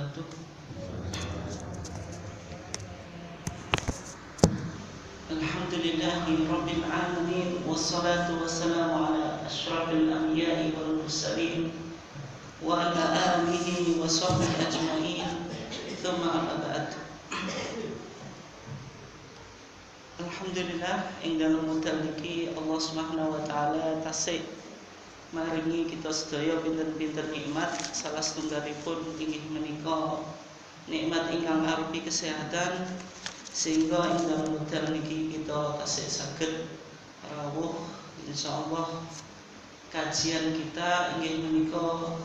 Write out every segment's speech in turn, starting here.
wabarakatuh. Alhamdulillahi rabbil alamin, wassalatu wassalamu ala asyrafil anbiya'i wal mursalin wa ala alihi wa sahbihi ajma'in. Tsumma amma ba'd. Alhamdulillah ing dalem wekdal niki Allah Subhanahu wa taala tasih maringi kita sedaya pinten-pinten nikmat, salah setunggalipun inggih menika nikmat ingkang arupi kesehatan, sehingga ing dalem wekdal niki kita tasih saged rawuh insyaallah. Kajian kita inggih menika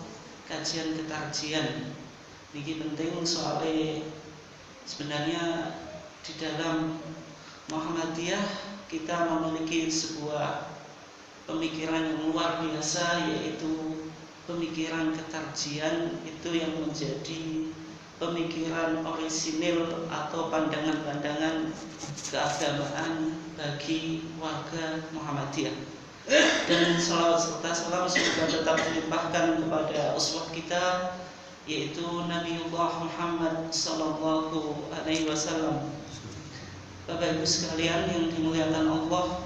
kajian ketarjian. Niki penting soalnya sebenarnya di dalam Muhammadiyah kita memiliki sebuah pemikiran yang luar biasa, yaitu pemikiran ketarjian. Itu yang menjadi pemikiran orisinil atau pandangan-pandangan keagamaan bagi warga Muhammadiyah. Dan salawat serta salam semoga tetap dilimpahkan kepada uswah kita, yaitu Nabiullah Muhammad sallallahu alaihi wasallam. Bapak Ibu sekalian yang dimuliakan Allah,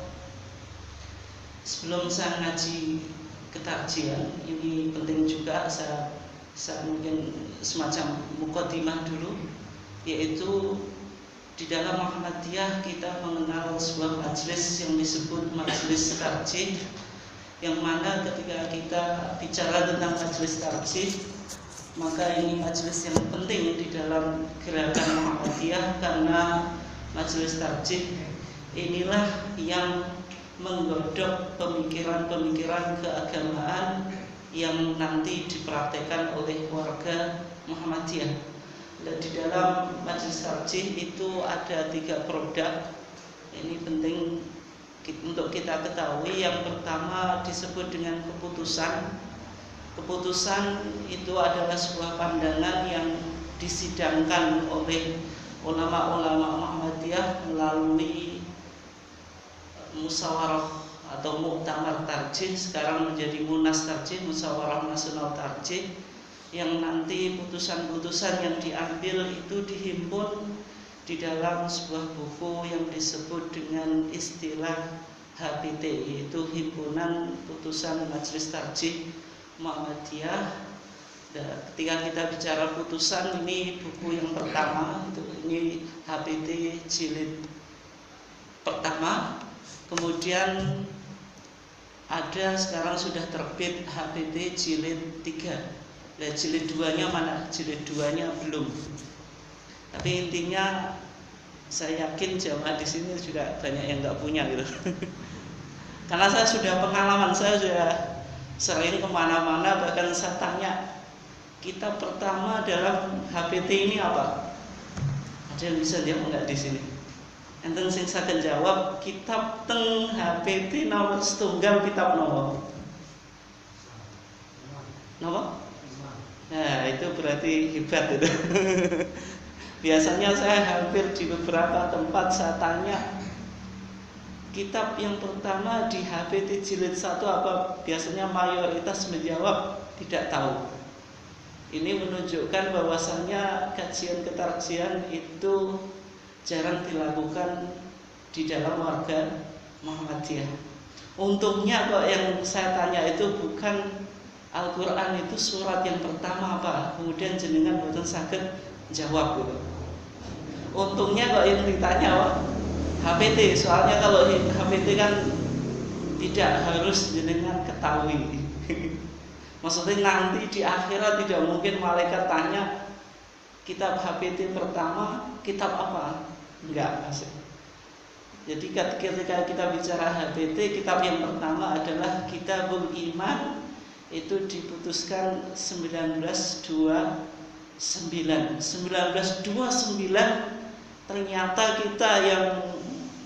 sebelum saya ngaji ketarjian, ini penting juga saya mungkin semacam mukadimah dulu, yaitu di dalam Muhammadiyah kita mengenal sebuah majelis yang disebut majelis tarjih, yang mana ketika kita bicara tentang majelis tarjih, maka ini majelis yang penting di dalam gerakan Muhammadiyah, karena majelis tarjih inilah yang menggodok pemikiran-pemikiran keagamaan yang nanti dipraktekkan oleh warga Muhammadiyah. Dan di dalam majelis tarjih itu ada 3 produk. Ini penting untuk kita ketahui. Yang pertama disebut dengan keputusan. Keputusan itu adalah sebuah pandangan yang disidangkan oleh ulama-ulama Muhammadiyah melalui musyawarah atau muktamar tarjih, sekarang menjadi munas tarjih, musyawarah nasional tarjih, yang nanti putusan-putusan yang diambil itu dihimpun di dalam sebuah buku yang disebut dengan istilah HPT, yaitu Himpunan Putusan Majelis Tarjih Muhammadiyah. Ketika kita bicara putusan, ini buku yang pertama, ini HPT jilid pertama. Kemudian ada sekarang sudah terbit HPT jilid 3. Nah, jilid 2-nya mana? Jilid 2-nya belum. Tapi intinya saya yakin jamaah di sini juga banyak yang nggak punya gitu. Karena saya sudah pengalaman, saya sudah sering kemana-mana, bahkan saya tanya, kitab pertama dalam HPT ini apa? Ada yang bisa jawab enggak di sini? Enten sing saged jawab, kitab teng HPT nomor setunggal kitab nomor. Napa? Nah, itu berarti hebat itu. Biasanya saya hampir di beberapa tempat saya tanya, kitab yang pertama di HPT jilid 1 apa? Biasanya mayoritas menjawab tidak tahu. Ini menunjukkan bahwasannya kajian ketarjian itu jarang dilakukan di dalam warga Muhammadiyah. Untungnya kok yang saya tanya itu bukan Al-Quran itu surat yang pertama apa, kemudian jenengan boten saged jawab gitu. Untungnya kok yang ditanya kok HPT, soalnya kalau HPT kan tidak harus jenengan ketahui. Maksudnya nanti di akhirat tidak mungkin malaikat tanya kitab HPT pertama kitab apa? Enggak, asik. Jadi ketika kita bicara HPT, kitab yang pertama adalah Kitabul Iman, itu diputuskan 1929. 1929 ternyata kita yang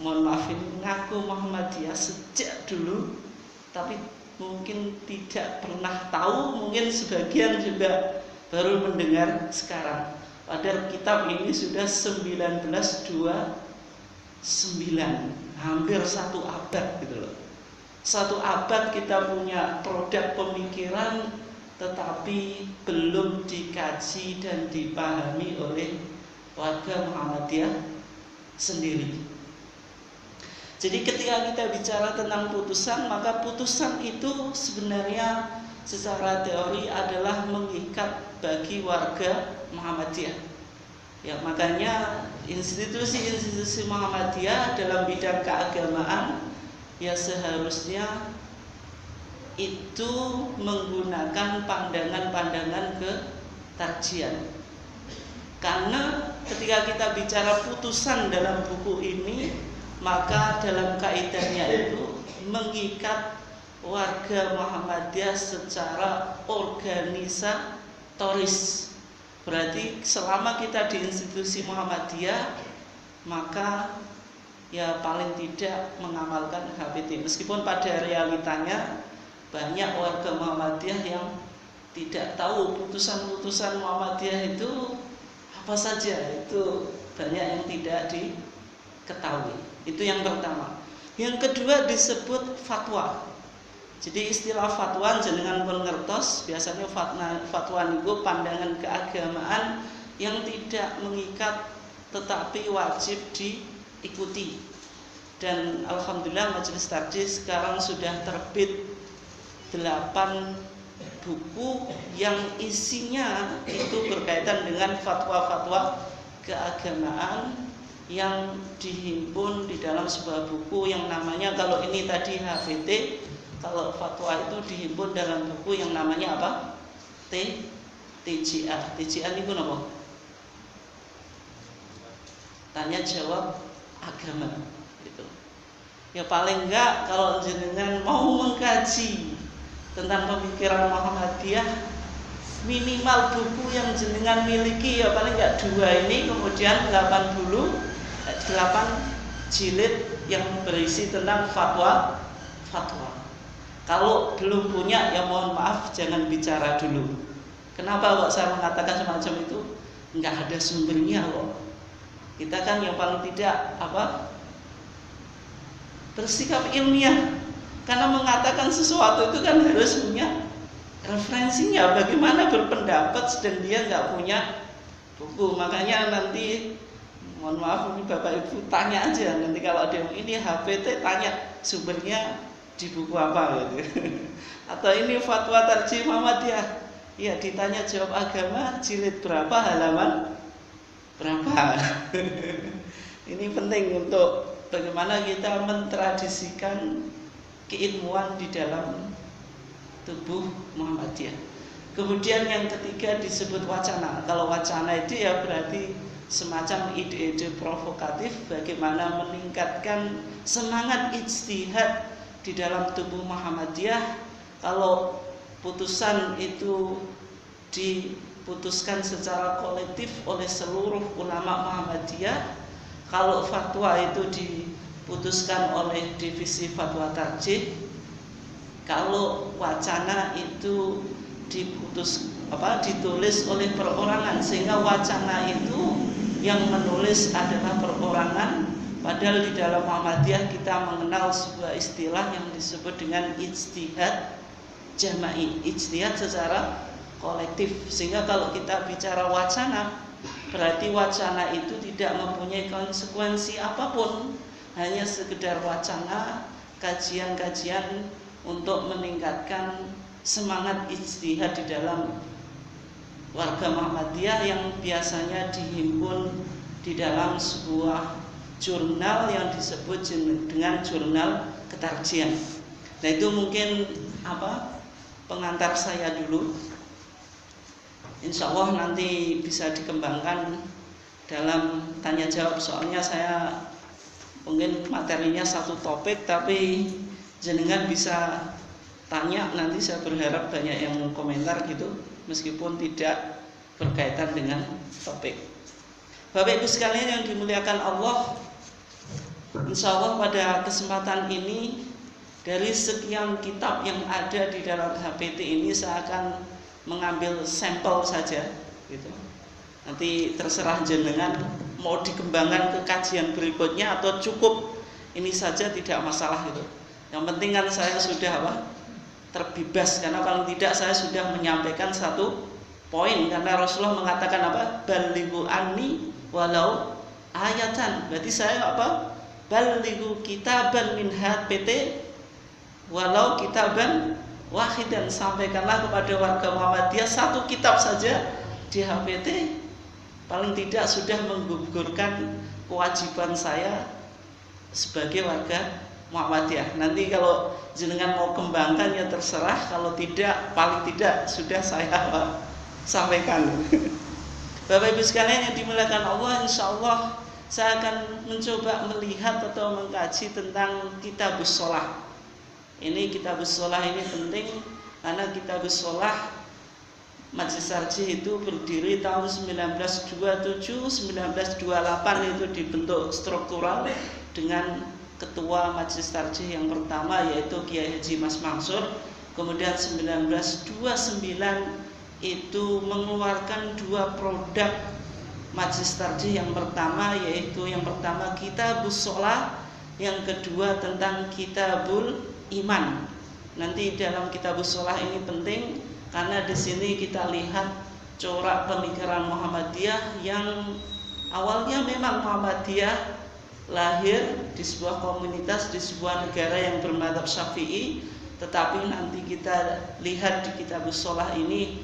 mohon maafin ngaku Muhammadiyah sejak dulu, tapi mungkin tidak pernah tahu, mungkin sebagian juga baru mendengar sekarang. Padahal kitab ini sudah 1929, hampir 1 abad gitu loh. 1 abad kita punya produk pemikiran tetapi belum dikaji dan dipahami oleh warga Muhammadiyah sendiri. Jadi ketika kita bicara tentang putusan, maka putusan itu sebenarnya secara teori adalah mengikat bagi warga Muhammadiyah. Ya, makanya institusi-institusi Muhammadiyah dalam bidang keagamaan ya seharusnya itu menggunakan pandangan-pandangan ketarjihan. Karena ketika kita bicara putusan dalam buku ini, maka dalam kaidahnya itu mengikat warga Muhammadiyah secara organisatoris. Berarti selama kita di institusi Muhammadiyah, maka ya paling tidak mengamalkan HPT. Meskipun pada realitanya banyak warga Muhammadiyah yang tidak tahu putusan-putusan Muhammadiyah itu apa saja, itu banyak yang tidak diketahui. Itu yang pertama. Yang kedua disebut fatwa. Jadi istilah fatwa jenengan pun ngertos, biasanya fatwa niku pandangan keagamaan yang tidak mengikat tetapi wajib diikuti. Dan alhamdulillah Majelis Tarjih sekarang sudah terbit 8 buku yang isinya itu berkaitan dengan fatwa-fatwa keagamaan yang dihimpun di dalam sebuah buku yang namanya, kalau ini tadi HVT, kalau fatwa itu dihimpun dalam buku yang namanya apa? TJA. TJA itu apa? Tanya jawab agama gitu. Ya paling enggak kalau jenengan mau mengkaji tentang pemikiran Muhammadiyah, minimal buku yang jenengan miliki ya paling enggak 2 ini, kemudian 8 jilid yang berisi tentang fatwa. Kalau belum punya ya mohon maaf, jangan bicara dulu. Kenapa kok saya mengatakan semacam itu? Enggak ada sumbernya kok. Kita kan yang paling tidak bersikap ilmiah. Karena mengatakan sesuatu itu kan harus punya referensinya. Bagaimana berpendapat sedang dia nggak punya buku. Makanya nanti mohon maaf ini Bapak Ibu tanya aja. Nanti kalau ada yang ini HPT, tanya sumbernya di buku apa gitu. Atau ini fatwa Tarjih Muhammadiyah, ya ditanya jawab agama jilid berapa, halaman berapa. Ini penting untuk bagaimana kita mentradisikan keilmuan di dalam tubuh Muhammadiyah. Kemudian yang ketiga disebut wacana. Kalau wacana itu ya berarti semacam ide-ide provokatif bagaimana meningkatkan semangat ijtihad di dalam tubuh Muhammadiyah. Kalau putusan itu diputuskan secara kolektif oleh seluruh ulama Muhammadiyah, kalau fatwa itu diputuskan oleh divisi fatwa tarjih, kalau wacana itu ditulis oleh perorangan, sehingga wacana itu yang menulis adalah perorangan. Padahal di dalam Muhammadiyah kita mengenal sebuah istilah yang disebut dengan ijtihad jama'i, ijtihad secara kolektif. Sehingga kalau kita bicara wacana, berarti wacana itu tidak mempunyai konsekuensi apapun, hanya sekedar wacana, kajian-kajian untuk meningkatkan semangat ijtihad di dalam warga Muhammadiyah yang biasanya dihimpun di dalam sebuah jurnal yang disebut dengan jurnal ketarjihan. Nah itu mungkin pengantar saya dulu. Insya Allah nanti bisa dikembangkan dalam tanya jawab, soalnya saya mungkin materinya satu topik, tapi jenengan bisa tanya, nanti saya berharap banyak yang komentar gitu, meskipun tidak berkaitan dengan topik. Bapak Ibu sekalian yang dimuliakan Allah, insya Allah pada kesempatan ini dari sekian kitab yang ada di dalam HPT ini saya akan mengambil sampel saja gitu. Nanti terserah jenengan mau dikembangkan ke kajian berikutnya atau cukup ini saja, tidak masalah gitu. Yang penting kan saya sudah terbebas, karena paling tidak saya sudah menyampaikan satu poin, karena Rasulullah mengatakan apa? Balighu anni walau ayatan. Berarti saya apa? Balighu kitaban min PT walau kitaban wahidan, sampaikanlah kepada warga Muhammadiyah satu kitab saja di HPT, paling tidak sudah menggugurkan kewajiban saya sebagai warga Muhammadiyah. Nanti kalau jenengan mau kembangkan ya terserah, kalau tidak paling tidak sudah saya sampaikan. Bapak Ibu sekalian yang dimuliakan Allah, insya Allah saya akan mencoba melihat atau mengkaji tentang Kitabus Shalah. Ini Kitabus Shalah ini penting karena Kitabus Shalah Majelis Tarjih itu berdiri tahun 1927-1928, itu dibentuk struktural dengan ketua Majelis Tarjih yang pertama yaitu Kiai Haji Mas Mansur. Kemudian 1929 itu mengeluarkan dua produk Majelis Tarjih, yang pertama yaitu yang pertama Kitabus Shalah, yang kedua tentang Kitabul Iman. Nanti dalam Kitabus Shalah ini penting karena di sini kita lihat corak pemikiran Muhammadiyah yang awalnya memang Muhammadiyah lahir di sebuah komunitas, di sebuah negara yang bermadzhab Syafi'i, tetapi nanti kita lihat di Kitabus Shalah ini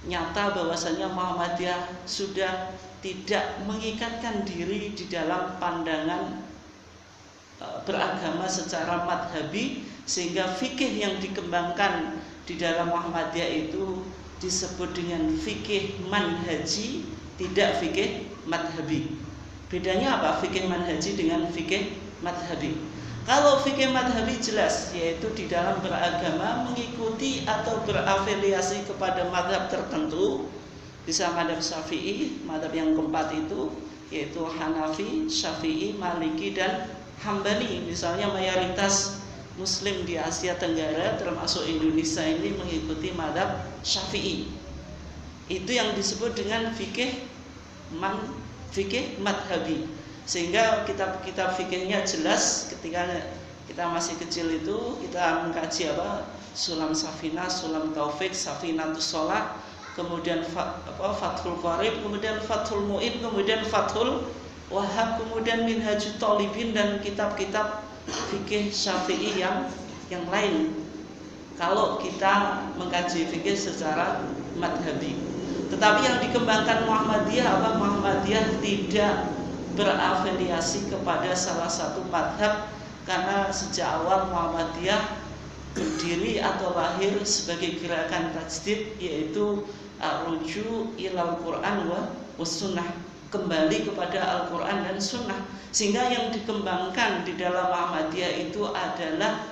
nyata bahwasanya Muhammadiyah sudah tidak mengikatkan diri di dalam pandangan beragama secara madhabi, sehingga fikih yang dikembangkan di dalam Muhammadiyah itu disebut dengan fikih manhaji, tidak fikih madhabi. Bedanya apa fikih manhaji dengan fikih madhabi? Kalau fikih madhabi jelas, yaitu di dalam beragama mengikuti atau berafiliasi kepada madhab tertentu, bisa madhab Syafi'i, madhab yang keempat itu yaitu Hanafi, Syafi'i, Maliki, dan Hambali. Misalnya mayoritas Muslim di Asia Tenggara termasuk Indonesia ini mengikuti madhab Syafi'i. Itu yang disebut dengan fikih madhabi. Sehingga kitab-kitab fikihnya jelas. Ketika kita masih kecil itu kita mengkaji apa? Sulam Safinah, Sulam Taufik, Safinatus Shalah, kemudian Fathul Qarib, kemudian Fathul Mu'in, kemudian Fathul Wahhab, kemudian Minhajut Thalibin, dan kitab-kitab fikih Syafi'i yang lain. Kalau kita mengkaji fikih secara madhabi, tetapi yang dikembangkan Muhammadiyah apa? Muhammadiyah tidak berafiliasi kepada salah satu madhab, karena sejak awal Muhammadiyah berdiri atau lahir sebagai gerakan tajdid, yaitu ar-ruju' ilal Quran wa sunnah, kembali kepada Al-Quran dan Sunnah. Sehingga yang dikembangkan di dalam Muhammadiyah itu adalah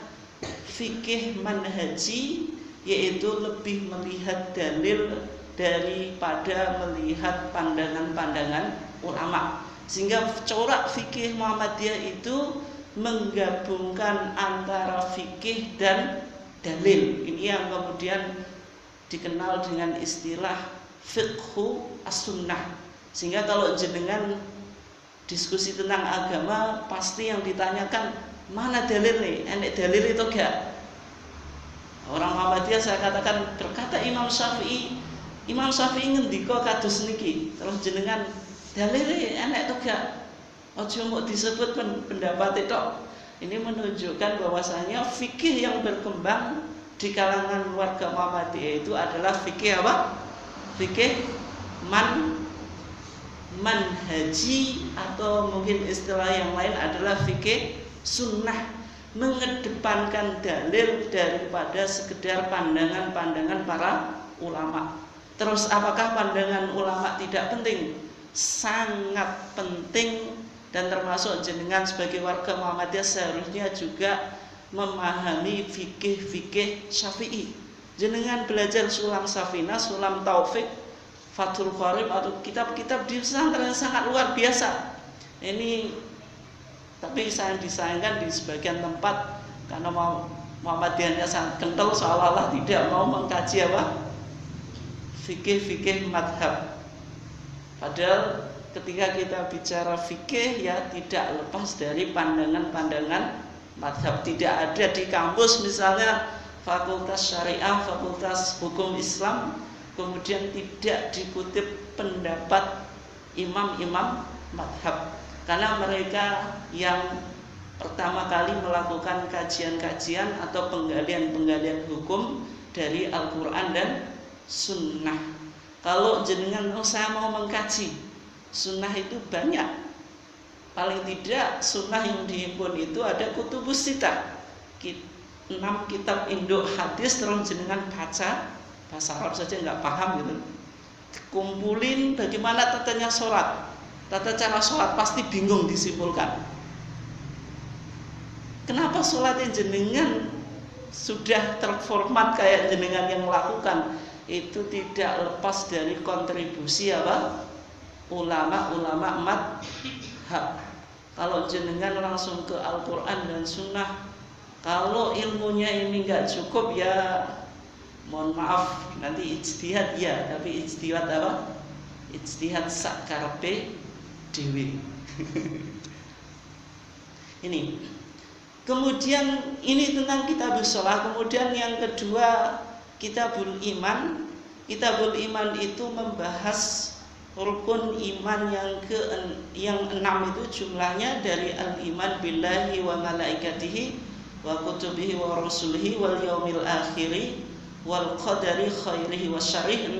fikih manhaji, yaitu lebih melihat dalil daripada melihat pandangan-pandangan ulama. Sehingga corak fikih Muhammadiyah itu menggabungkan antara fikih dan dalil. Ini yang kemudian dikenal dengan istilah fiqhu as-sunnah. Sehingga kalau jenengan diskusi tentang agama, pasti yang ditanyakan mana dalil nih? Enek dalil itu gak? Orang Muhammadiyah saya katakan, berkata Imam Syafi'i ngendika kados niki. Terus jenengan dalil enek to gak? Ojo mau disebut pendapat itu. Ini menunjukkan bahwasanya fikih yang berkembang di kalangan warga Muhammadiyah itu adalah fikih apa? Fikih manhaji, atau mungkin istilah yang lain adalah fikih sunnah, mengedepankan dalil daripada sekedar pandangan-pandangan para ulama. Terus apakah pandangan ulama tidak penting? Sangat penting, dan termasuk jenengan sebagai warga Muhammadiyah seharusnya juga memahami fikih-fikih Syafi'i. Jenengan belajar Sulam Safinah, Sulam Taufik, Fathul Qarib, atau kitab-kitab di pesantren sangat luar biasa. Ini tapi saya disayangkan di sebagian tempat karena Muhammadiyahnya sangat kental, seolah-olah tidak mau mengkaji apa? Fikih-fikih madhab. Padahal ketika kita bicara fikih ya tidak lepas dari pandangan-pandangan madhab. Tidak ada di kampus misalnya fakultas syariah, fakultas hukum Islam, kemudian tidak dikutip pendapat imam-imam madhab, karena mereka yang pertama kali melakukan kajian-kajian atau penggalian-penggalian hukum dari Al-Quran dan Sunnah. Kalau jenengan saya mau mengkaji Sunnah itu banyak, paling tidak Sunnah yang dihimpun itu ada kutubus sitah, 6 kitab induk hadis, terus jenengan baca bahasa Arab saja nggak paham gitu, kumpulin bagaimana tatanya sholat, tata cara sholat, pasti bingung disimpulkan. Kenapa sholatnya jenengan sudah terformat kayak jenengan yang melakukan? Itu tidak lepas dari kontribusi apa? Ulama-ulama madhab. Kalau jenengan langsung ke Al-Quran dan Sunnah, kalau ilmunya ini nggak cukup ya mohon maaf, nanti ijtihad ya, tapi ijtihad apa? Ijtihad sakarepe dewi. Ini. Kemudian ini tentang kitabus shalah. Kemudian yang kedua kitabul iman. Kitabul iman itu membahas rukun iman yang 6 itu jumlahnya, dari al-iman billahi wa malaikatihi wa kutubihi wa rasulihi wal yaumil akhiri wal qadari khairihi wa syarih. 6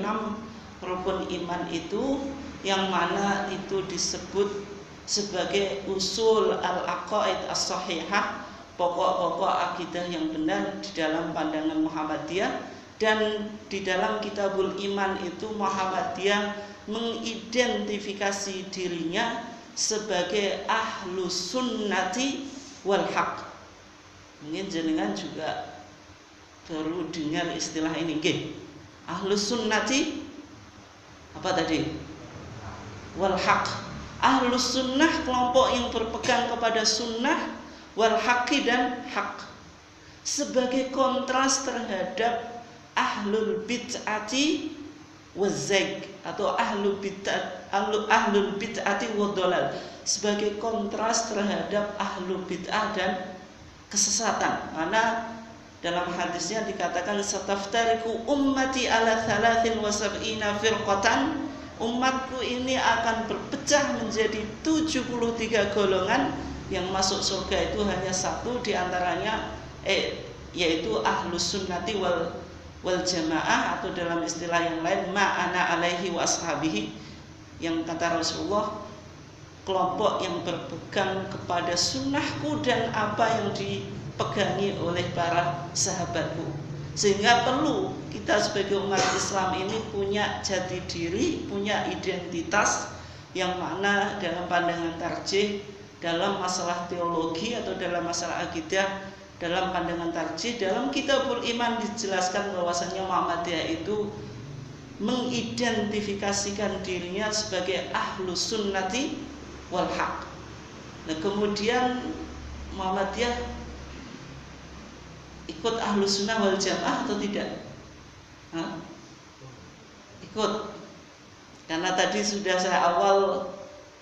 rukun iman itu yang mana itu disebut sebagai usul al-aqaid as-sahihah, pokok-pokok akidah yang benar di dalam pandangan Muhammadiyah. Dan di dalam kitabul iman itu Muhammadiyah mengidentifikasi dirinya sebagai ahlu sunnati wal haq. Mungkin jenengan juga baru dengar istilah ini, ahlu sunnati apa tadi? Wal haq. Ahlu sunnah, kelompok yang berpegang kepada sunnah, wal haqi, dan hak, sebagai kontras terhadap ahlul bid'ati wazzaig, atau ahlul bid'ati wadhalal, sebagai kontras terhadap ahlul bid'ah dan kesesatan. Karena dalam hadisnya dikatakan sataftariku ummati ala 73 firqatan, umatku ini akan berpecah menjadi 73 golongan, yang masuk surga itu hanya satu diantaranya, yaitu ahlus sunnati wal jamaah, atau dalam istilah yang lain ma'ana alaihi wa ashabihi, yang kata Rasulullah, kelompok yang berpegang kepada sunnahku dan apa yang dipegangi oleh para sahabatku. Sehingga perlu kita sebagai umat Islam ini punya jati diri, punya identitas, yang mana dalam pandangan tarjih, dalam masalah teologi atau dalam masalah akidah, dalam pandangan tarjih, dalam kitabul iman dijelaskan bahwasanya Muhammadiyah itu mengidentifikasikan dirinya sebagai ahlu sunnati wal haq. Nah, kemudian Muhammadiyah ikut ahlu sunnah wal jamaah atau tidak? Ikut. Karena tadi sudah saya awal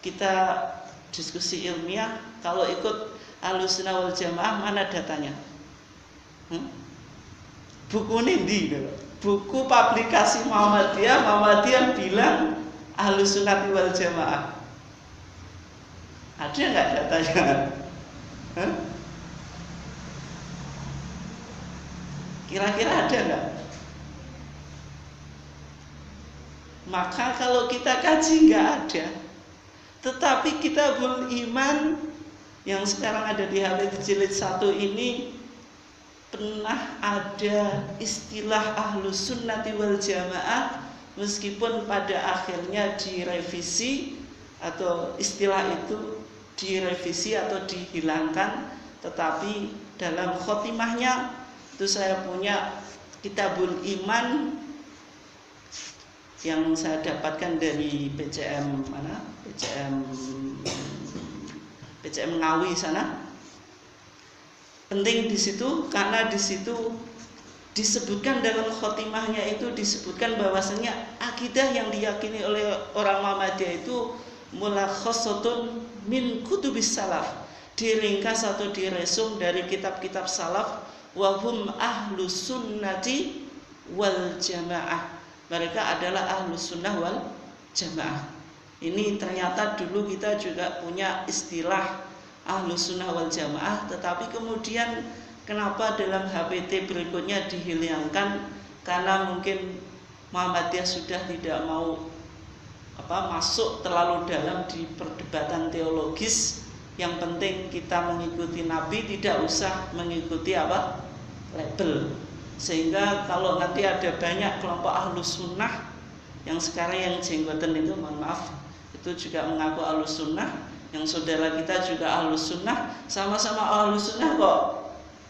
kita diskusi ilmiah, kalau ikut ahlu sunnah wal jamaah mana datanya? Buku ini, buku publikasi Muhammadiyah bilang ahlu sunnah wal jamaah. Ada nggak datanya? Kira-kira ada nggak? Maka kalau kita kaji nggak ada. Tetapi kitabul iman yang sekarang ada di Habib jilid 1 ini pernah ada istilah ahlus sunnati wal jamaah, meskipun pada akhirnya direvisi atau istilah itu direvisi atau dihilangkan, tetapi dalam khotimahnya itu saya punya kitabul iman yang saya dapatkan dari PCM mana? PCM Ngawi sana. Penting di situ karena di situ disebutkan dalam khotimahnya itu disebutkan bahwasanya akidah yang diyakini oleh orang Muhammadiyah itu mulakhasatun min kutubis salaf, diringkas atau diresum dari kitab-kitab salaf wa hum ahlus sunnati wal jamaah. Mereka adalah ahlus sunnah wal jamaah. Ini ternyata dulu kita juga punya istilah ahlus sunnah wal jamaah, tetapi kemudian kenapa dalam HPT berikutnya dihilangkan? Karena mungkin Muhammadiyah sudah tidak mau masuk terlalu dalam di perdebatan teologis. Yang penting kita mengikuti Nabi, tidak usah mengikuti label. Sehingga kalau nanti ada banyak kelompok ahlus sunnah yang sekarang yang jenggoten itu, mohon maaf, itu juga mengaku ahlus sunnah. Yang saudara kita juga ahlus sunnah, sama-sama ahlus sunnah kok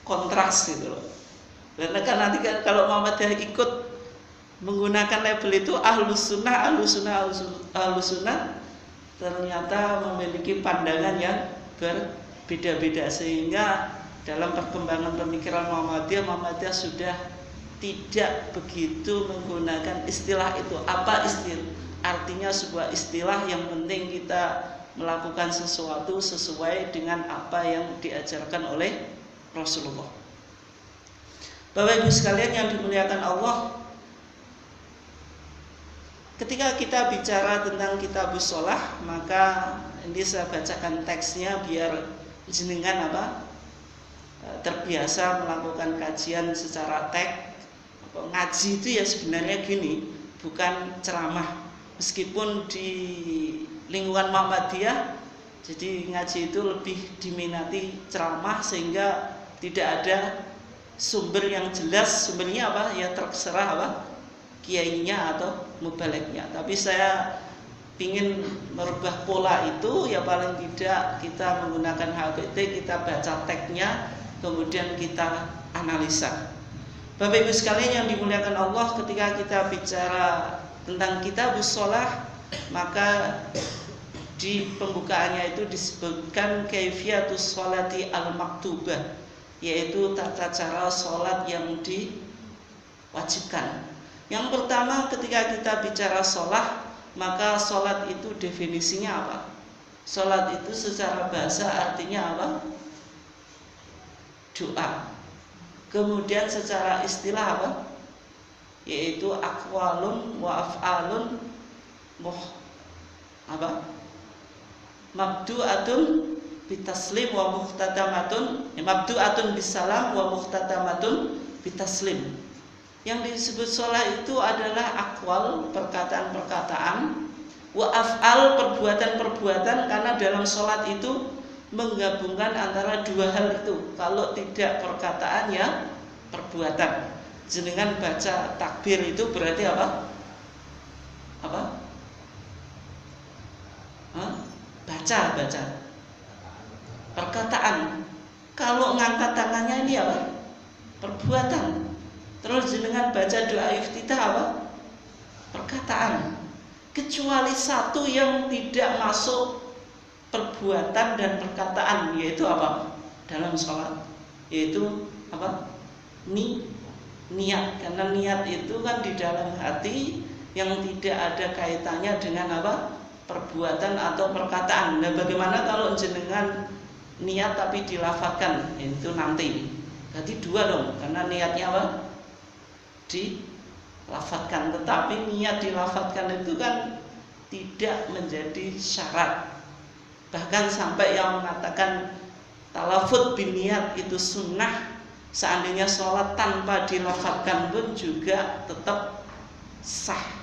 kontras gitu loh. Karena kan nanti kalau Muhammadiyah ikut menggunakan label itu ahlus sunnah, ternyata memiliki pandangan yang berbeda-beda, sehingga dalam perkembangan pemikiran Muhammadiyah sudah tidak begitu menggunakan istilah itu. Apa istilah? Artinya sebuah istilah yang penting kita melakukan sesuatu sesuai dengan apa yang diajarkan oleh Rasulullah. Bapak Ibu sekalian yang dimuliakan Allah, ketika kita bicara tentang kitabus shalah, maka ini saya bacakan teksnya biar jenengan terbiasa melakukan kajian secara teks. Ngaji itu ya sebenarnya gini, bukan ceramah. Meskipun di lingkungan Muhammadiyah, jadi ngaji itu lebih diminati ceramah, sehingga tidak ada sumber yang jelas. Sumbernya ya terserah kiainya atau mubaliknya. Tapi saya ingin merubah pola itu, ya paling tidak kita menggunakan HPT, kita baca teksnya, kemudian kita analisa. Bapak Ibu sekalian yang dimuliakan Allah, ketika kita bicara tentang kitabus shalah, maka di pembukaannya itu disebutkan kaifiyatus sholati al-maktubah, yaitu tata cara sholat yang diwajibkan. Yang pertama, ketika kita bicara sholat, maka sholat itu definisinya apa? Sholat itu secara bahasa artinya apa? Doa. Kemudian secara istilah apa? Yaitu aqwalun wa af'alun mabdu'atun bitaslim wa muhtatamatun, mabdu'atun bisalam wa muhtatamatun bitaslim. Yang disebut sholat itu adalah aqwal, perkataan-perkataan, wa af'al, perbuatan-perbuatan, karena dalam sholat itu menggabungkan antara dua hal itu. Kalau tidak perkataan ya perbuatan. Jenengan baca takbir itu berarti apa? Baca. Perkataan. Kalau ngangkat tangannya ini apa? Perbuatan. Terus jenengan baca doa iftitah apa? Perkataan. Kecuali satu yang tidak masuk perbuatan dan perkataan, yaitu apa? Dalam sholat, yaitu apa? Niat. Karena niat itu kan di dalam hati yang tidak ada kaitannya dengan apa? Perbuatan atau perkataan. Nah, bagaimana kalau jenengan niat tapi dilafadzkan? Itu nanti. Berarti dua dong, karena niatnya apa? Dilafadzkan. Tetapi niat dilafadzkan itu kan tidak menjadi syarat. Bahkan sampai yang mengatakan talafut bin niat itu sunnah, seandainya sholat tanpa dilafadzkan pun juga tetap sah.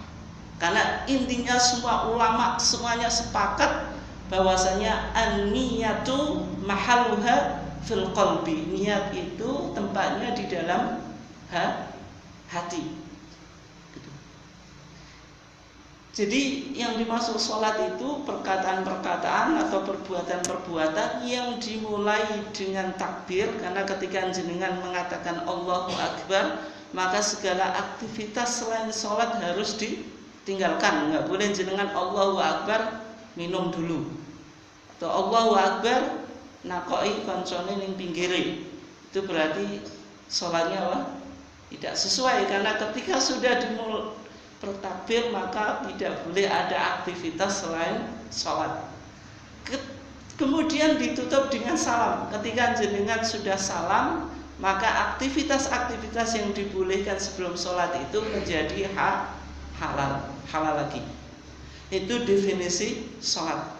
Karena intinya semua ulama semuanya sepakat bahwasanya an-niyatu mahalluha fil qalbi. Niat itu tempatnya di dalam hati. Jadi yang dimaksud sholat itu perkataan-perkataan atau perbuatan-perbuatan yang dimulai dengan takbir. Karena ketika jenengan mengatakan Allahu Akbar, maka segala aktivitas selain sholat harus ditinggalkan. Nggak boleh jenengan Allahu Akbar minum dulu, atau Allahu Akbar nakoi koncone ning pinggire. Itu berarti sholatnya apa? Tidak sesuai. Karena ketika sudah dimulai bertakbir, maka tidak boleh ada aktivitas selain sholat. Kemudian ditutup dengan salam. Ketika jenengan sudah salam, maka aktivitas-aktivitas yang dibolehkan sebelum sholat itu menjadi halal lagi. Itu definisi sholat.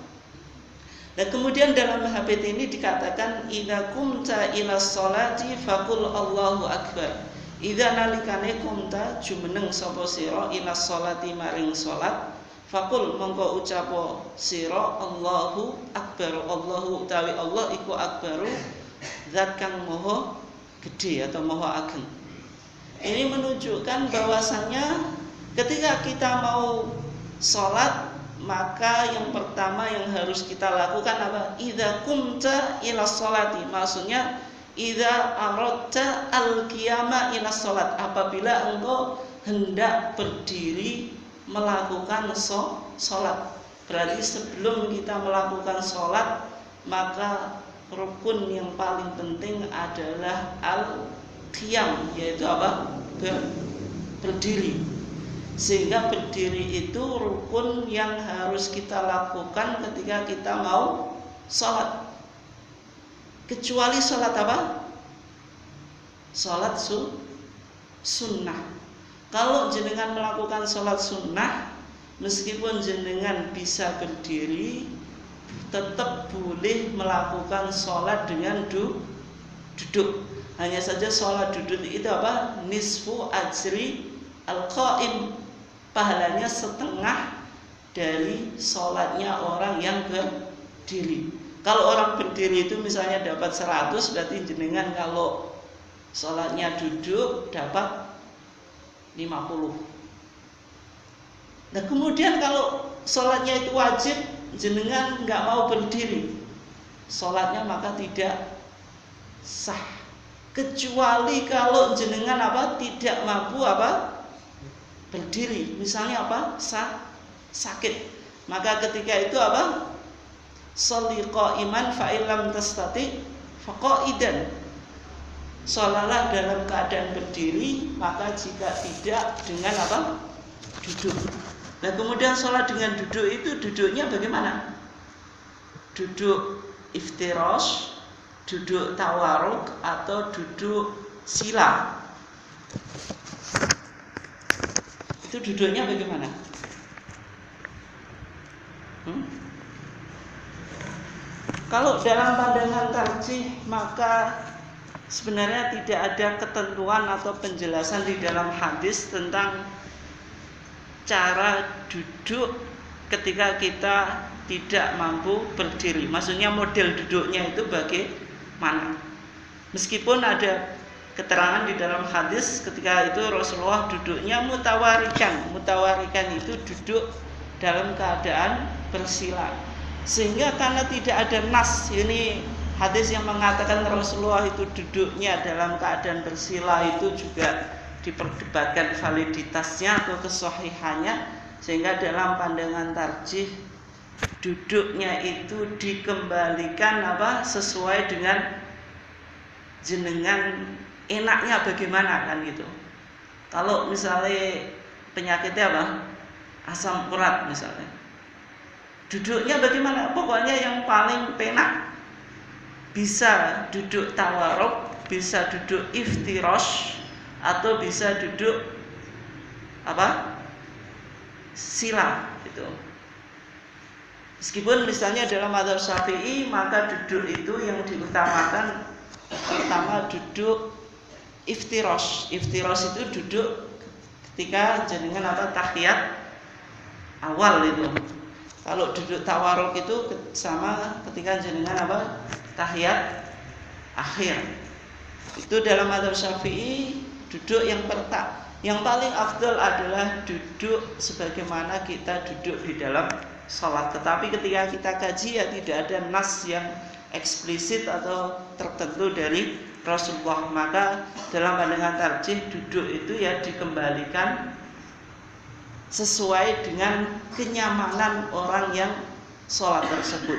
Dan kemudian dalam hadits ini dikatakan idza qumta ila sholati faqul Allahu akbar. Idza nalikane qumta jumeneng sapa sira ila sholati maring sholat, faqul mongko ucapo sira Allahu akbar. Allahu utawi Allah iku akbaru, zat kang maha gede atau maha ageng. Ini menunjukkan bahwasannya ketika kita mau sholat, maka yang pertama yang harus kita lakukan apa? Idza qumta ila sholati, maksudnya idza aradta al-qiyama ila sholat, apabila engkau hendak berdiri melakukan sholat. Berarti sebelum kita melakukan sholat, maka rukun yang paling penting adalah al-qiyam, yaitu apa? Berdiri. Sehingga berdiri itu rukun yang harus kita lakukan ketika kita mau sholat. Kecuali sholat apa? Sholat sunnah. Kalau jenengan melakukan sholat sunnah, meskipun jenengan bisa berdiri, tetap boleh melakukan sholat dengan duduk. Hanya saja sholat duduk itu apa? Nisfu ajri al-qaim, pahalanya setengah dari sholatnya orang yang berdiri. Kalau orang berdiri itu misalnya dapat 100, berarti jenengan kalau sholatnya duduk dapat 50. Nah kemudian kalau sholatnya itu wajib, jenengan nggak mau berdiri, sholatnya maka tidak sah. Kecuali kalau jenengan apa? Tidak mampu apa? Berdiri, misalnya apa? Sakit. Maka ketika itu apa? Sholli qa'iman fa illam tastati fa qa'idan. Sholalah dalam keadaan berdiri, maka jika tidak dengan apa? Duduk. Nah, kemudian sholat dengan duduk itu duduknya bagaimana? Duduk iftirash, duduk tawaruk, atau duduk sila. Itu duduknya bagaimana? Kalau dalam pandangan tarjih, maka sebenarnya tidak ada ketentuan atau penjelasan di dalam hadis tentang cara duduk ketika kita tidak mampu berdiri. Maksudnya model duduknya itu bagaimana? Meskipun ada keterangan di dalam hadis ketika itu Rasulullah duduknya mutawarikan. Mutawarikan itu duduk dalam keadaan bersila. Sehingga karena tidak ada nas, ini hadis yang mengatakan Rasulullah itu duduknya dalam keadaan bersila, itu juga diperdebatkan validitasnya atau kesahihannya. Sehingga dalam pandangan tarjih, duduknya itu dikembalikan apa? Sesuai dengan jenengan enaknya bagaimana kan gitu. Kalau misalnya penyakitnya apa? Asam urat misalnya, duduknya bagaimana? Pokoknya yang paling penak, bisa duduk tawaruk, bisa duduk iftirash, atau bisa duduk apa? Sila gitu. Meskipun misalnya dalam mazhab Syafi'i, maka duduk itu yang diutamakan pertama duduk iftirash. Iftirash itu duduk ketika jenengan apa? Tahiyat awal itu. Kalau duduk tawaruk itu sama ketika jenengan apa? Tahiyat akhir. Itu dalam mazhab Syafi'i duduk yang paling afdal adalah duduk sebagaimana kita duduk di dalam sholat. Tetapi ketika kita kaji ya tidak ada nas yang eksplisit atau tertentu dari Rasulullah. Maka dalam pandangan tarjih duduk itu ya dikembalikan sesuai dengan kenyamanan orang yang sholat tersebut.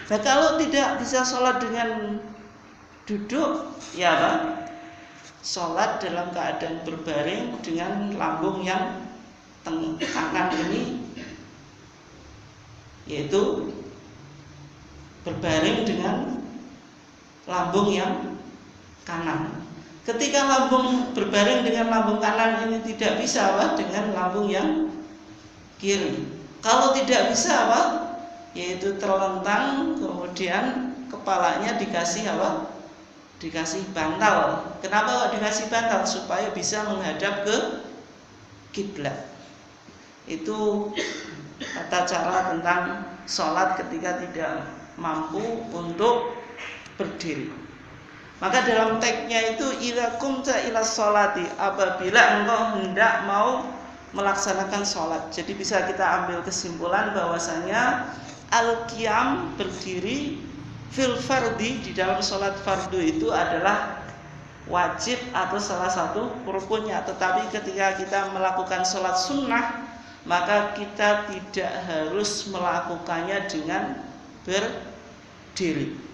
Nah kalau tidak bisa sholat dengan duduk, ya apa? Sholat dalam keadaan berbaring dengan lambung yang kanan ini, yaitu berbaring dengan lambung yang kanan. Ketika lambung berbaring dengan lambung kanan ini tidak bisa apa? Dengan lambung yang kiri. Kalau tidak bisa apa? Yaitu terlentang, kemudian kepalanya dikasih apa? Dikasih bantal. Kenapa kok dikasih bantal? Supaya bisa menghadap ke kiblat. Itu tata cara tentang sholat ketika tidak mampu untuk berdiri. Maka dalam teksnya itu idza qumta ila sholati, apabila engkau hendak mau melaksanakan sholat. Jadi bisa kita ambil kesimpulan bahwasanya al-qiyam, berdiri, fil fardi, di dalam sholat fardu itu adalah wajib atau salah satu rukunnya. Tetapi ketika kita melakukan sholat sunnah, maka kita tidak harus melakukannya dengan berdiri.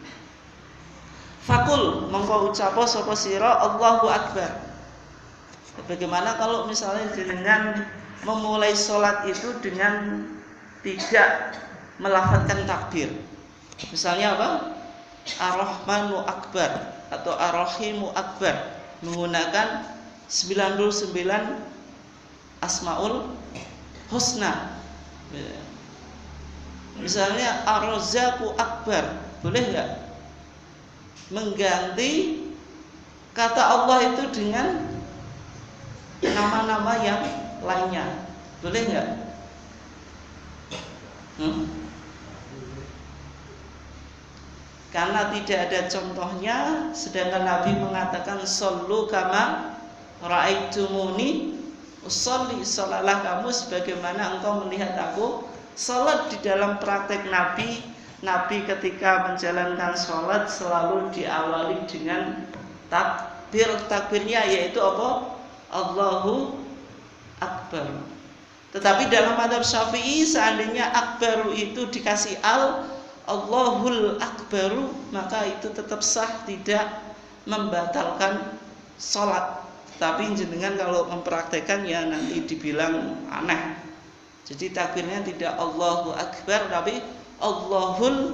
Fakul mongko ucapo sapa sira Allahu Akbar. Bagaimana kalau misalnya dengan memulai sholat itu dengan tidak melafazkan takbir? Misalnya apa? Ar-Rahmanu Akbar atau Ar-Rahimu Akbar, menggunakan 99 Asmaul Husna. Misalnya Ar-Razzaqu Akbar, boleh enggak? Mengganti kata Allah itu dengan nama-nama yang lainnya, boleh enggak? Karena tidak ada contohnya, sedangkan Nabi mengatakan shollu kama ra'aitumuni usolli, sholalah kamu sebagaimana engkau melihat aku sholat. Di dalam praktek Nabi ketika menjalankan sholat selalu diawali dengan takbir. Takbirnya yaitu apa? Allahu Akbar. Tetapi dalam mazhab Syafi'i, seandainya akbaru itu dikasih Allahul Akbaru, maka itu tetap sah, tidak membatalkan sholat. Tapi jenengan kalau mempraktekkan ya nanti dibilang aneh. Jadi takbirnya tidak Allahu Akbar tapi Allahul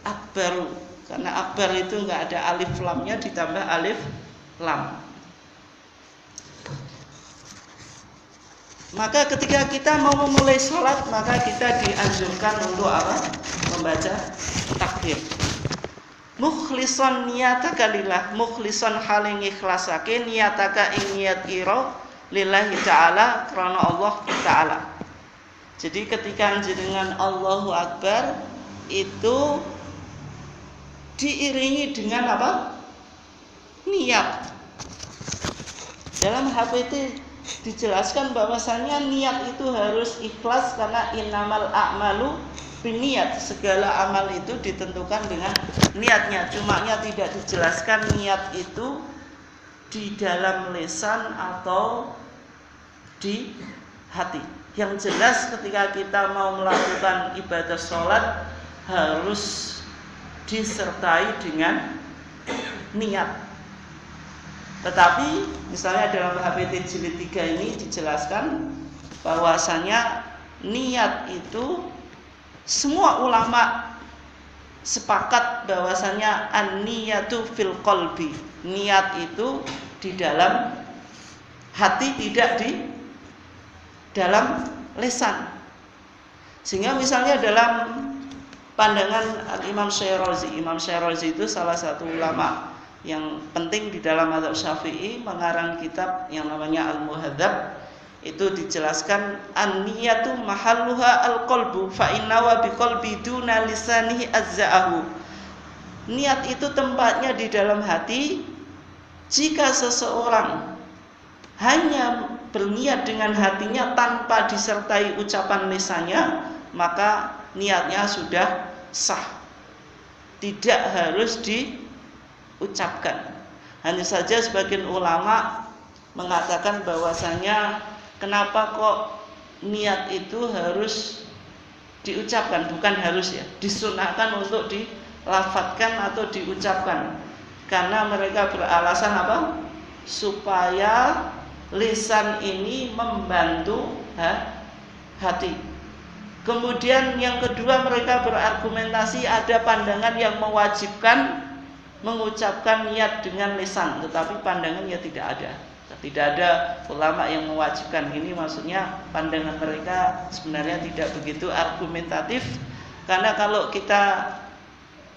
Akbaru, karena akbar itu enggak ada alif lamnya, ditambah alif lam. Maka ketika kita mau memulai sholat, maka kita dianjurkan untuk apa? Membaca takbir. Mukhlison niyataka lillah, mukhlison haling ikhlasake niyataka ing niat ira lillahi ta'ala, karena Allah Ta'ala. Jadi ketika jenengan Allahu Akbar itu diiringi dengan apa? Niat. Dalam HPT dijelaskan bahwasanya niat itu harus ikhlas, karena innamal a'malu binniyat, segala amal itu ditentukan dengan niatnya. Cumanya tidak dijelaskan niat itu di dalam lisan atau di hati. Yang jelas ketika kita mau melakukan ibadah sholat harus disertai dengan niat. Tetapi misalnya dalam HPT jilid 3 ini dijelaskan bahwasanya niat itu semua ulama sepakat bahwasanya an-niyatu fil qalbi. Niat itu di dalam hati, tidak di dalam lisan. Sehingga misalnya dalam pandangan Imam Syarazi, Imam Syarazi itu salah satu ulama yang penting di dalam mazhab Syafi'i, mengarang kitab yang namanya Al-Muhadzab. Itu dijelaskan an-niyatu mahalluha al-qalbu fa inna wa biqalbi duna lisanihi azza'ahu. Niat itu tempatnya di dalam hati. Jika seseorang hanya berniat dengan hatinya tanpa disertai ucapan lisannya, maka niatnya sudah sah, tidak harus diucapkan. Hanya saja sebagian ulama mengatakan bahwasanya kenapa kok niat itu harus diucapkan, bukan harus ya, disunahkan untuk dilafadzkan atau diucapkan, karena mereka beralasan apa? Supaya lisan ini membantu hati. Kemudian yang kedua, mereka berargumentasi ada pandangan yang mewajibkan mengucapkan niat dengan lisan, tetapi pandangannya tidak ada. Tidak ada ulama yang mewajibkan ini, maksudnya pandangan mereka sebenarnya tidak begitu argumentatif. Karena kalau kita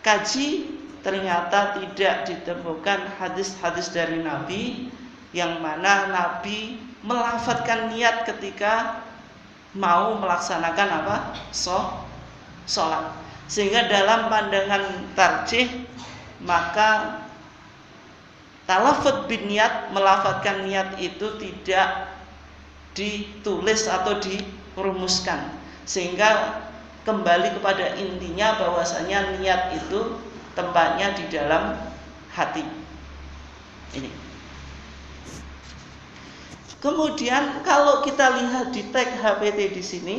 kaji ternyata tidak ditemukan hadis-hadis dari Nabi yang mana Nabi melafadzkan niat ketika mau melaksanakan apa? Sholat. Sehingga dalam pandangan tarjih maka talafut bin niat, melafadzkan niat itu tidak ditulis atau dirumuskan, sehingga kembali kepada intinya bahwasanya niat itu tempatnya di dalam hati. Ini. Kemudian kalau kita lihat di tag HPT di sini,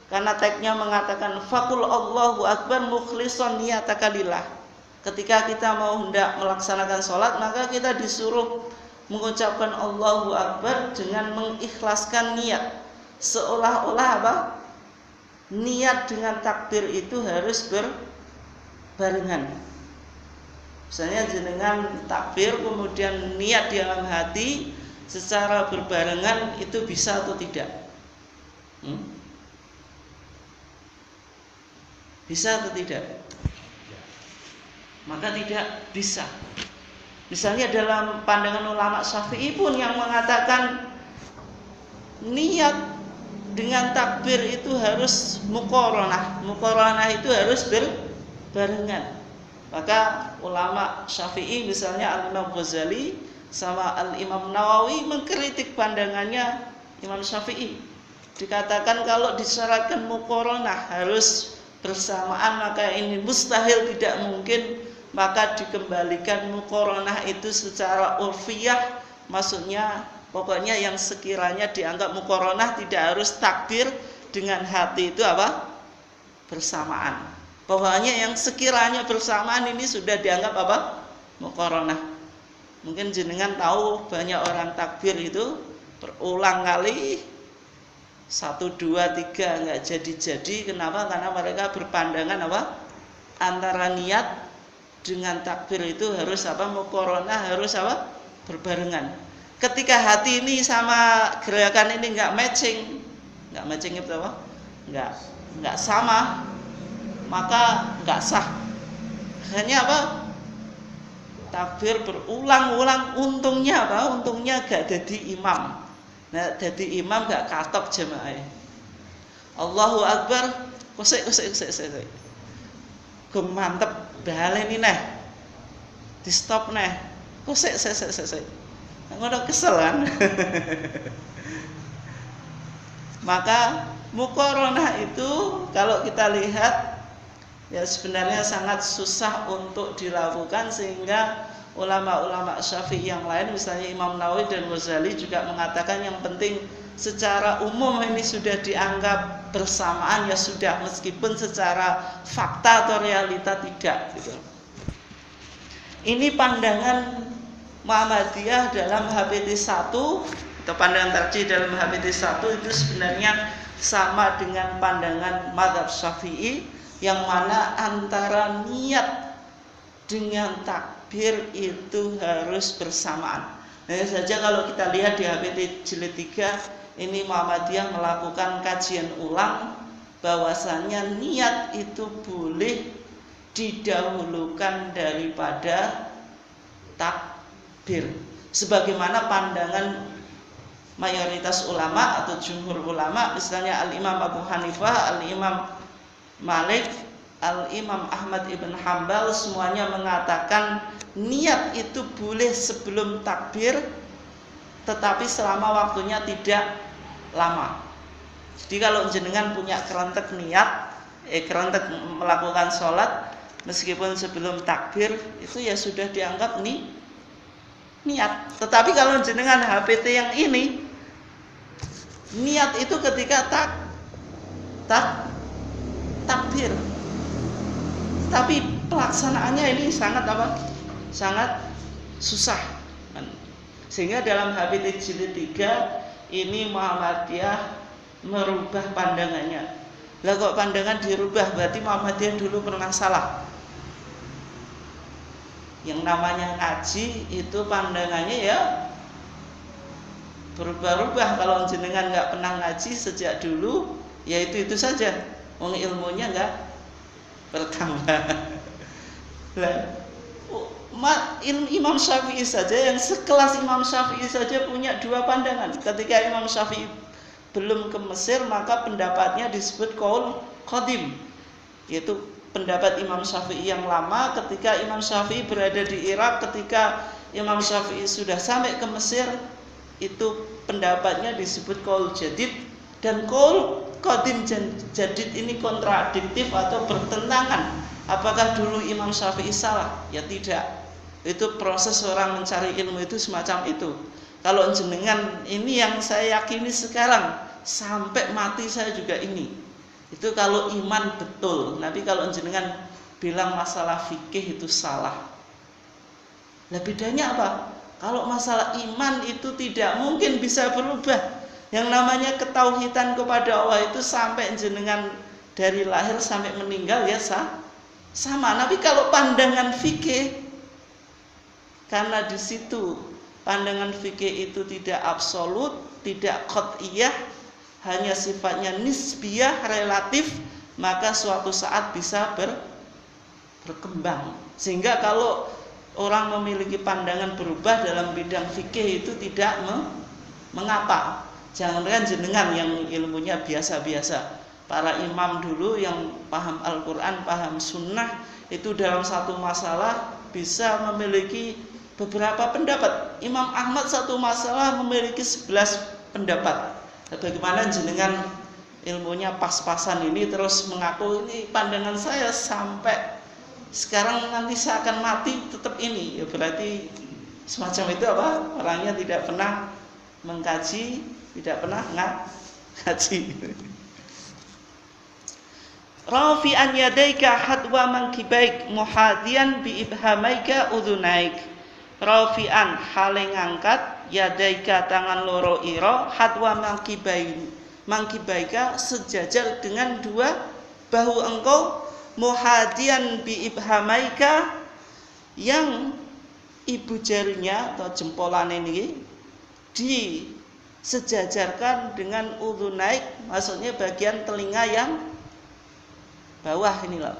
karena tagnya mengatakan fakul Allahu Akbar mukhlishon niyataka lillah. Ketika kita mau hendak melaksanakan sholat, maka kita disuruh mengucapkan Allahu Akbar dengan mengikhlaskan niat. Seolah-olah apa? Niat dengan takbir itu harus berbarengan. Misalnya jenengan takbir kemudian niat di dalam hati secara berbarengan, itu bisa atau tidak? Bisa atau tidak? Maka tidak bisa. Misalnya dalam pandangan ulama Syafi'i pun yang mengatakan niat dengan takbir itu harus muqaranah. Muqaranah itu harus berbarengan. Maka ulama Syafi'i misalnya Al-Imam Ghazali sama Al-Imam Nawawi mengkritik pandangannya Imam Syafi'i. Dikatakan kalau disyaratkan muqaranah harus bersamaan, maka ini mustahil, tidak mungkin. Maka dikembalikan muqaranah itu secara urfiyah, maksudnya pokoknya yang sekiranya dianggap muqaranah tidak harus takbir dengan hati itu apa? Bersamaan. Pokoknya yang sekiranya bersamaan ini sudah dianggap apa? Muqaranah. Mungkin jenengan tahu banyak orang takbir itu berulang kali 1, 2, 3 nggak jadi. Kenapa? Karena mereka berpandangan apa? Antara niat dengan takbir itu harus apa? Muqaranah, harus apa? Berbarengan. Ketika hati ini sama gerakan ini nggak matching itu apa? Nggak sama, maka nggak sah. Hanya apa? Takbir berulang-ulang. Untungnya apa? Untungnya gak jadi imam. Nah, jadi imam gak katok jemaah. Allahu Akbar, kusik. Mantep, baleni neh. Di stop neh. Kusik. Ngono kesel kan. Maka muqaranah itu kalau kita lihat ya sebenarnya sangat susah untuk dilakukan, sehingga ulama-ulama Syafi'i yang lain misalnya Imam Nawawi dan Ghazali juga mengatakan yang penting secara umum ini sudah dianggap bersamaan ya sudah, meskipun secara fakta atau realita tidak gitu. Ini pandangan Muhammadiyah dalam HPT 1 atau pandangan tarjih dalam HPT 1 itu sebenarnya sama dengan pandangan mazhab Syafi'i, yang mana antara niat dengan takbir itu harus bersamaan. Nah, saja kalau kita lihat di HPT jilid 3 ini Muhammadiyah melakukan kajian ulang bahwasanya niat itu boleh didahulukan daripada takbir, sebagaimana pandangan mayoritas ulama atau jumhur ulama, misalnya Al-Imam Abu Hanifah, Al-Imam Malik, Al-Imam Ahmad ibn Hanbal, semuanya mengatakan niat itu boleh sebelum takbir, tetapi selama waktunya tidak lama. Jadi kalau jenengan punya kerentek niat, kerentek melakukan sholat, meskipun sebelum takbir itu ya sudah dianggap niat. Tetapi kalau jenengan HPT yang ini, niat itu ketika takbir. Tapi pelaksanaannya ini sangat apa? Sangat susah. Sehingga dalam HPT jilid 3 ini Muhammadiyah merubah pandangannya. Lah kok pandangan dirubah? Berarti Muhammadiyah dulu pernah salah. Yang namanya ngaji itu pandangannya ya berubah-ubah. Kalau jenengan nggak pernah ngaji sejak dulu, ya itu saja. Wong ilmunya nggak bertambah. Imam Syafi'i saja, yang sekelas Imam Syafi'i saja punya dua pandangan. Ketika Imam Syafi'i belum ke Mesir, maka pendapatnya disebut qaul qadim, yaitu pendapat Imam Syafi'i yang lama. Ketika Imam Syafi'i berada di Irak, ketika Imam Syafi'i sudah sampai ke Mesir, itu pendapatnya disebut qaul jadid. Dan qaul qadim jadid ini kontradiktif atau bertentangan. Apakah dulu Imam Syafi'i salah? Ya tidak. Itu proses orang mencari ilmu itu semacam itu. Kalau jenengan, ini yang saya yakini sekarang, sampai mati saya juga ini. Itu kalau iman betul. Nanti kalau jenengan bilang masalah fikih itu salah. Nah bedanya apa? Kalau masalah iman itu tidak mungkin bisa berubah. Yang namanya ketauhidan kepada Allah itu sampai jenengan dari lahir sampai meninggal ya sama. Tapi kalau pandangan fikih, karena di situ pandangan fikih itu tidak absolut, tidak qat'iyah, hanya sifatnya nisbiyah, relatif, maka suatu saat bisa berkembang. Sehingga kalau orang memiliki pandangan berubah dalam bidang fikih itu tidak mengapa. Jangankan jenengan yang ilmunya biasa-biasa. Para imam dulu yang paham Al-Quran, paham sunnah, itu dalam satu masalah bisa memiliki beberapa pendapat. Imam Ahmad satu masalah memiliki 11 pendapat. Bagaimana jenengan ilmunya pas-pasan ini terus mengaku ini pandangan saya sampai sekarang, nanti saya akan mati tetap ini. Ya berarti semacam itu apa? Orangnya tidak pernah mengkaji, tidak pernah ngaji. Rafi'an yadaika hadwa mankibaik muhadian bi ibhamaika udhunaik. Rafi'an hale ngangkat yadaika tangan loro ira hadwa mankibaika sejajar dengan dua bahu engkau, muhadian bi ibhamaika yang ibu jarinya atau jempolan ini disejajarkan dengan udhunaik, maksudnya bagian telinga yang bawah ini loh,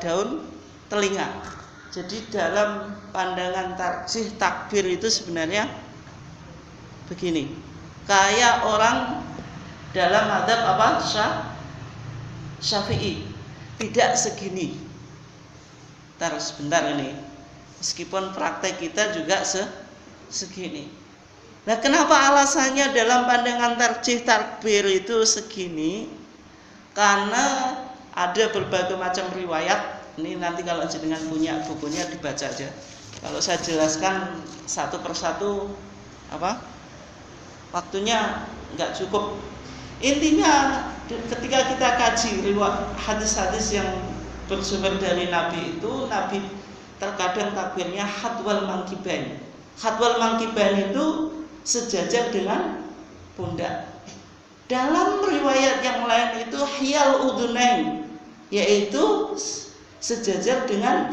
daun telinga. Jadi dalam pandangan tarjih takbir itu sebenarnya begini. Kayak orang dalam mazhab apa? Syafi'i. Tidak segini. Ntar sebentar ini. Meskipun praktek kita juga segini. Nah, kenapa alasannya dalam pandangan tarjih takbir itu segini? Karena ada berbagai macam riwayat. Ini nanti kalau jenengan punya bukunya dibaca aja. Kalau saya jelaskan satu persatu waktunya nggak cukup. Intinya ketika kita kaji hadis-hadis yang bersumber dari Nabi itu, Nabi terkadang takbirnya hadwal mankibain. Hadwal mankibain itu sejajar dengan pundak. Dalam riwayat yang lain itu hiyal udhunain, yaitu sejajar dengan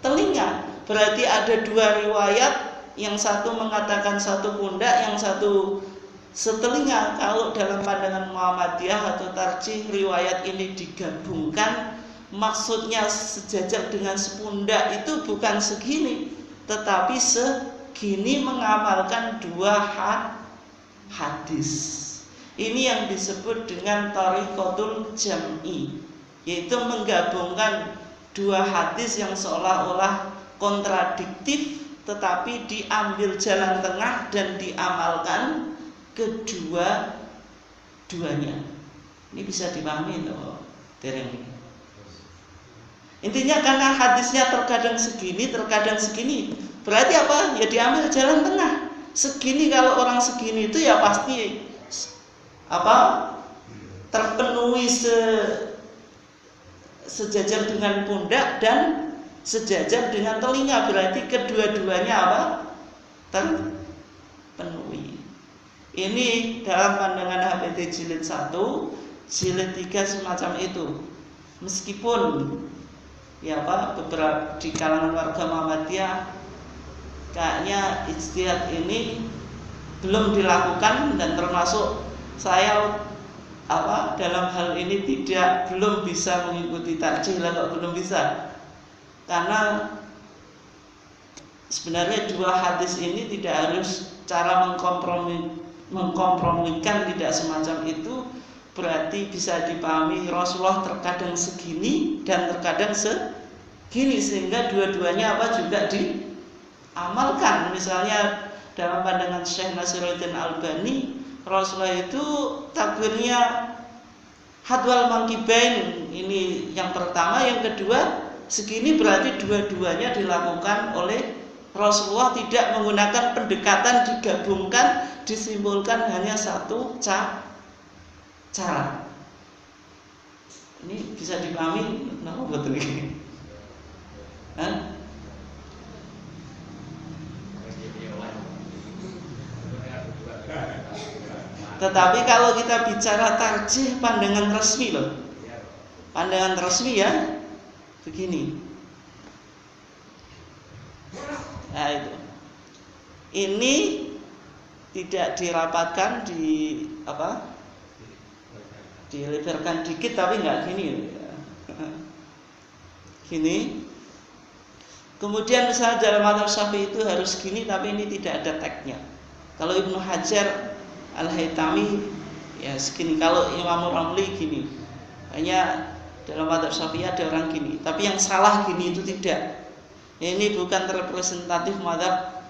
telinga. Berarti ada dua riwayat, yang satu mengatakan satu pundak, yang satu setelinga. Kalau dalam pandangan Muhammadiyah atau tarjih, riwayat ini digabungkan, maksudnya sejajar dengan sepundak itu bukan segini, tetapi segini mengamalkan dua hadis. Ini yang disebut dengan thariqatul jam'i, yaitu menggabungkan dua hadis yang seolah-olah kontradiktif, tetapi diambil jalan tengah dan diamalkan kedua-duanya. Ini bisa dipahami loh, dereng. Intinya karena hadisnya terkadang segini, berarti apa? Ya diambil jalan tengah. Segini, kalau orang segini itu ya pasti terpenuhi sejajar dengan pundak dan sejajar dengan telinga. Berarti kedua-duanya terpenuhi. Ini dalam pandangan HPT jilid 1, jilid 3 semacam itu. Meskipun ya beberapa di kalangan warga Muhammadiyah kayaknya ijtihad ini belum dilakukan, dan termasuk saya dalam hal ini belum bisa mengikuti tarjih. Lah kok belum bisa? Karena sebenarnya dua hadis ini tidak harus cara mengkompromikan, tidak semacam itu. Berarti bisa dipahami Rasulullah terkadang segini dan terkadang segini, sehingga dua-duanya juga diamalkan. Misalnya dalam pandangan Syekh Nasiruddin Albani, Rasulullah itu takbirnya hadwal mangkibain, ini yang pertama. Yang kedua segini, berarti dua-duanya dilakukan oleh Rasulullah, tidak menggunakan pendekatan digabungkan, disimpulkan hanya satu cara. Ini bisa dipahami kenapa betul ini? Tetapi kalau kita bicara tarjih pandangan resmi loh, pandangan resmi ya begini. Nah itu, ini tidak dirapatkan, dilebarkan dikit, tapi nggak gini, gini. Kemudian misalnya dalam mazhab Syafi'i itu harus gini, tapi ini tidak ada tagnya. Kalau Ibnu Hajar Al-Haytami ya segini, kalau Imam Ramli gini. Hanya dalam mazhab Syafi'i ada orang gini, tapi yang salah gini itu tidak. Ini bukan representatif mazhab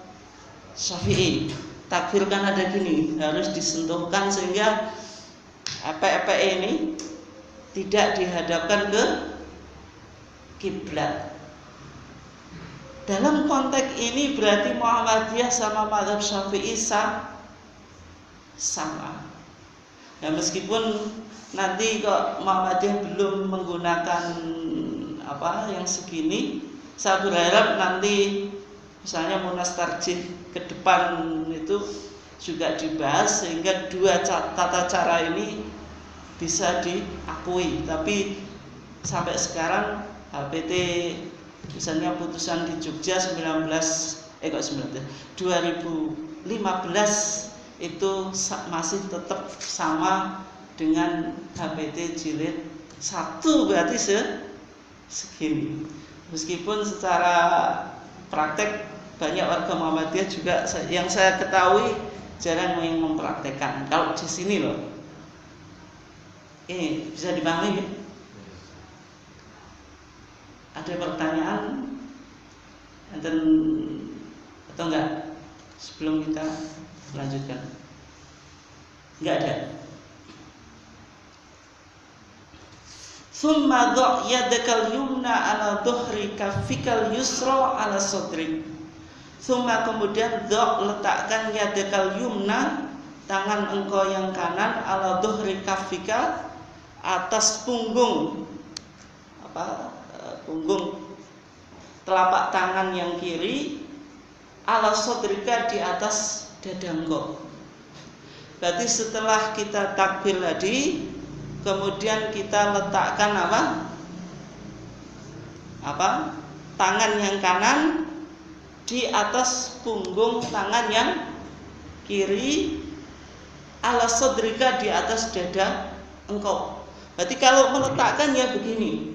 Syafi'i. Takbir kan ada gini, harus disentuhkan sehingga apa ini tidak dihadapkan ke kiblat. Dalam konteks ini berarti Muhammadiyah sama mazhab Syafi'i sama. Nah, meskipun nanti kok Muhammadiyah belum menggunakan yang segini, saya berharap nanti misalnya munas tarjih ke depan itu juga dibahas sehingga dua tata cara ini bisa diakui. Tapi sampai sekarang HPT misalnya putusan di Jogja 2015 itu masih tetap sama dengan HPT jilid 1, berarti segini. Meskipun secara praktek banyak warga Muhammadiyah juga yang saya ketahui jarang yang mempraktekkan. Kalau di sini loh, ini bisa dipahami. Ada pertanyaan atau enggak sebelum kita lanjutkan? Enggak ada. Thumma dha' yadakal yumna ala dhuhri kaffikal yusra ala sadrik. Thumma kemudian letakkan yadakal yumna, tangan engkau yang kanan, ala dhuhri kaffika, atas punggung punggung telapak tangan yang kiri, ala sadrika, di atas dada engkau. Berarti setelah kita takbir tadi, kemudian kita letakkan tangan yang kanan di atas punggung tangan yang kiri, ala sadrika, di atas dada engkau. Berarti kalau meletakkan ya begini,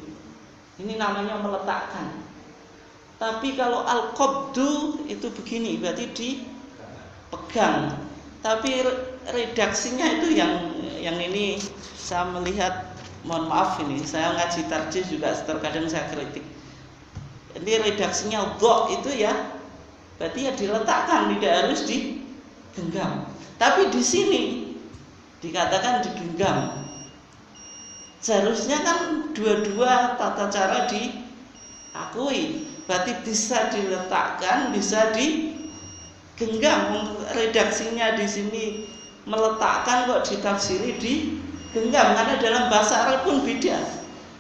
ini namanya meletakkan. Tapi kalau al-qabdu itu begini, berarti dipegang. Tapi redaksinya itu yang ini saya melihat, mohon maaf, ini saya ngaji tarjih juga terkadang saya kritik. Ini redaksinya dha' itu ya berarti ya diletakkan, tidak harus digenggam. Tapi di sini dikatakan digenggam. Seharusnya kan dua-dua tata cara diakui. Berarti bisa diletakkan, bisa digenggam. Redaksinya di sini meletakkan, kok ditafsiri digenggam, karena dalam bahasa Arab pun beda.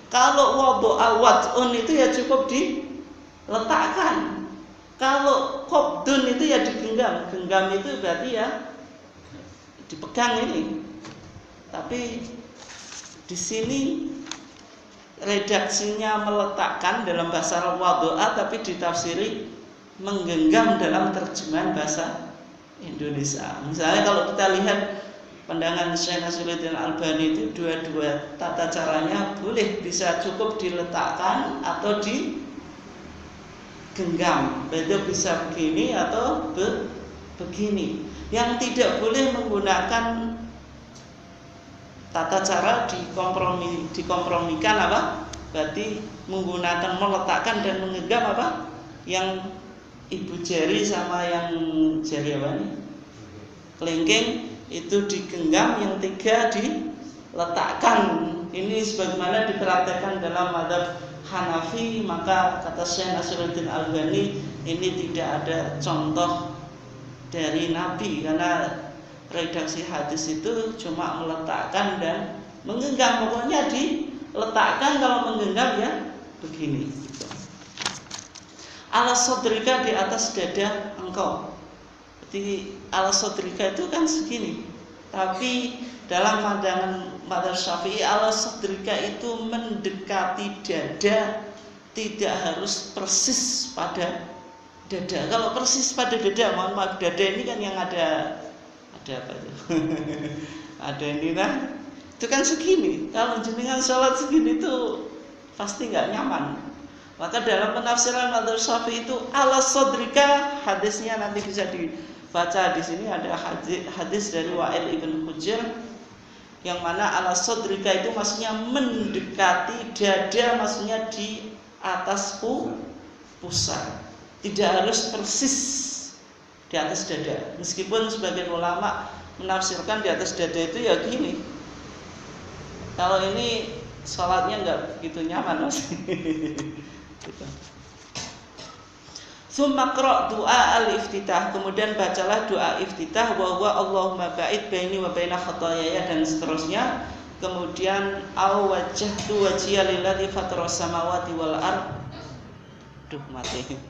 Kalau wad'a wad'un itu ya cukup diletakkan. Kalau qabdun itu ya digenggam. Genggam itu berarti ya dipegang ini. Tapi di sini redaksinya meletakkan dalam bahasa Arab wadu'a, tapi ditafsiri menggenggam dalam terjemahan bahasa Indonesia. Misalnya kalau kita lihat pandangan Syekh Nasruddin Albani itu dua-dua tata caranya boleh, bisa cukup diletakkan atau digenggam. Itu bisa begini atau begini. Yang tidak boleh menggunakan tata cara dikompromikan apa? Berarti menggunakan meletakkan dan menggenggam apa? Yang ibu jari sama yang jari apa nih? Kelingking itu digenggam, yang tiga diletakkan. Ini sebagaimana dipraktekkan dalam mazhab Hanafi, maka kata Syekh Nasruddin Albani ini tidak ada contoh dari Nabi, karena redaksi hadis itu cuma meletakkan dan menggenggam. Pokoknya diletakkan, kalau menggenggam ya begini gitu. Ala sodrika, di atas dada engkau. Jadi ala sodrika itu kan segini. Tapi dalam pandangan mazhab Syafi'i, ala sodrika itu mendekati dada, tidak harus persis pada dada. Kalau persis pada dada, mohon maaf, dada ini kan yang ada apa itu? Ada ini kan, itu kan segini. Kalau jenengan sholat segini itu pasti nggak nyaman. Maka dalam penafsiran mazhab Syafi'i itu ala sodrika, hadisnya nanti bisa dibaca di sini, ada hadis dari Wa'il ibn Hujr yang mana ala sodrika itu maksudnya mendekati dada, maksudnya di atas pusar, tidak harus persis di atas dada. Meskipun sebagian ulama menafsirkan di atas dada itu ya gini. Kalau ini sholatnya nggak begitu nyaman mas. Tsumma qra' doa al-iftitah, kemudian bacalah doa iftitah, wa huwa Allahumma ba'id baini wa baina khotoyaya, dan seterusnya. Kemudian au wajjahtu wajhiya lilladzi fataras samawati wal ard. Duh mati.